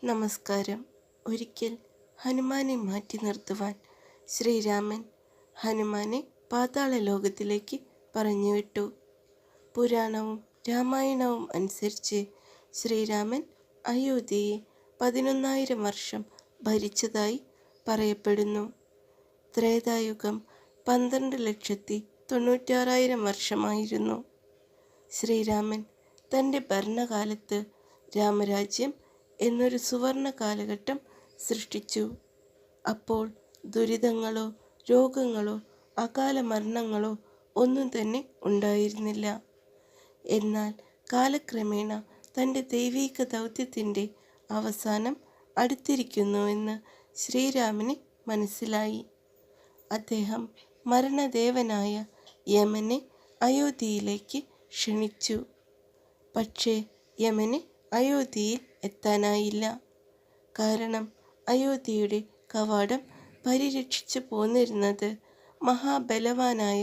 നമസ്കാരം. ഒരിക്കൽ ഹനുമാനെ മാറ്റി നിർത്തുവാൻ ശ്രീരാമൻ ഹനുമാനെ പാതാള ലോകത്തിലേക്ക് പറഞ്ഞുവിട്ടു. പുരാണവും രാമായണവും അനുസരിച്ച് ശ്രീരാമൻ അയോധ്യയെ 11,000 വർഷം ഭരിച്ചതായി പറയപ്പെടുന്നു. ത്രേതായുഗം 12,96,000 വർഷമായിരുന്നു. ശ്രീരാമൻ തൻ്റെ ഭരണകാലത്ത് രാമരാജ്യം എന്നൊരു സുവർണ കാലഘട്ടം സൃഷ്ടിച്ചു. അപ്പോൾ ദുരിതങ്ങളോ രോഗങ്ങളോ അകാല മരണങ്ങളോ ഒന്നും തന്നെ ഉണ്ടായിരുന്നില്ല. എന്നാൽ കാലക്രമേണ തൻ്റെ ദൈവിക ദൗത്യത്തിൻ്റെ അവസാനം അടുത്തിരിക്കുന്നുവെന്ന് ശ്രീരാമന് മനസ്സിലായി. അദ്ദേഹം മരണദേവനായ യമനെ അയോധ്യയിലേക്ക് ക്ഷണിച്ചു. പക്ഷേ യമന് അയോധ്യയിൽ എത്താനായില്ല. കാരണം അയോധ്യയുടെ കവാടം പരിരക്ഷിച്ചു പോന്നിരുന്നത് മഹാബലവാനായ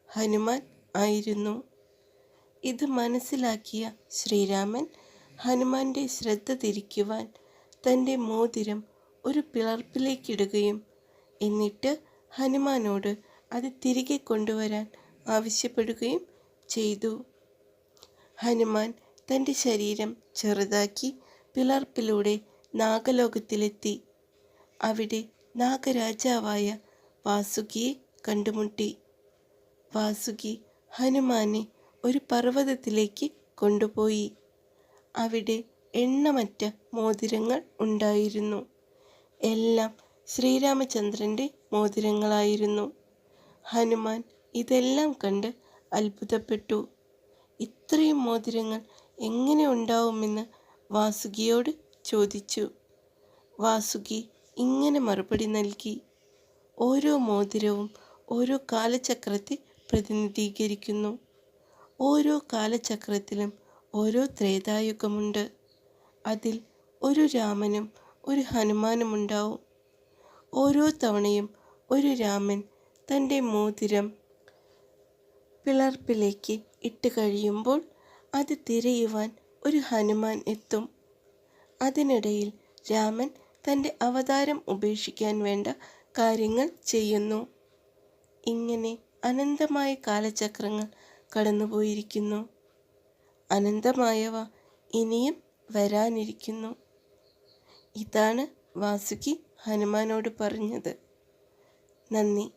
ഹനുമാൻ ആയിരുന്നു. ഇത് മനസ്സിലാക്കിയ ശ്രീരാമൻ ഹനുമാന്റെ ശ്രദ്ധ തിരിക്കുവാൻ തൻ്റെ മോതിരം ഒരു പിളർപ്പിലേക്കിടുകയും എന്നിട്ട് ഹനുമാനോട് അത് തിരികെ കൊണ്ടുവരാൻ ആവശ്യപ്പെടുകയും ചെയ്തു. ഹനുമാൻ തൻ്റെ ശരീരം ചെറുതാക്കി പിളർപ്പിലൂടെ നാഗലോകത്തിലെത്തി. അവിടെ നാഗരാജാവായ വാസുകിയെ കണ്ടുമുട്ടി. വാസുകി ഹനുമാനെ ഒരു പർവ്വതത്തിലേക്ക് കൊണ്ടുപോയി. അവിടെ എണ്ണമറ്റ മോതിരങ്ങൾ ഉണ്ടായിരുന്നു. എല്ലാം ശ്രീരാമചന്ദ്രൻ്റെ മോതിരങ്ങളായിരുന്നു. ഹനുമാൻ ഇതെല്ലാം കണ്ട് അത്ഭുതപ്പെട്ടു. ഇത്രയും മോതിരങ്ങൾ എങ്ങനെ ഉണ്ടാവുമെന്ന് വാസുകിയോട് ചോദിച്ചു. വാസുകി ഇങ്ങനെ മറുപടി നൽകി: ഓരോ മോതിരവും ഓരോ കാലചക്രത്തെ പ്രതിനിധീകരിക്കുന്നു. ഓരോ കാലചക്രത്തിലും ഓരോ ത്രേതായുഗമുണ്ട്. അതിൽ ഒരു രാമനും ഒരു ഹനുമാനും ഉണ്ടാവും. ഓരോ തവണയും ഒരു രാമൻ തൻ്റെ മോതിരം പിളർപ്പിലേക്ക് ഇട്ട് കഴിയുമ്പോൾ അത് തിരയുവാൻ ഒരു ഹനുമാൻ എത്തും. അതിനിടയിൽ രാമൻ തൻ്റെ അവതാരം ഉപേക്ഷിക്കാൻ വേണ്ട കാര്യങ്ങൾ ചെയ്യുന്നു. ഇങ്ങനെ അനന്തമായ കാലചക്രങ്ങൾ കടന്നുപോയിരിക്കുന്നു. അനന്തമായവ ഇനിയും വരാനിരിക്കുന്നു. ഇതാണ് വാസുകി ഹനുമാനോട് പറഞ്ഞത്. നന്ദി.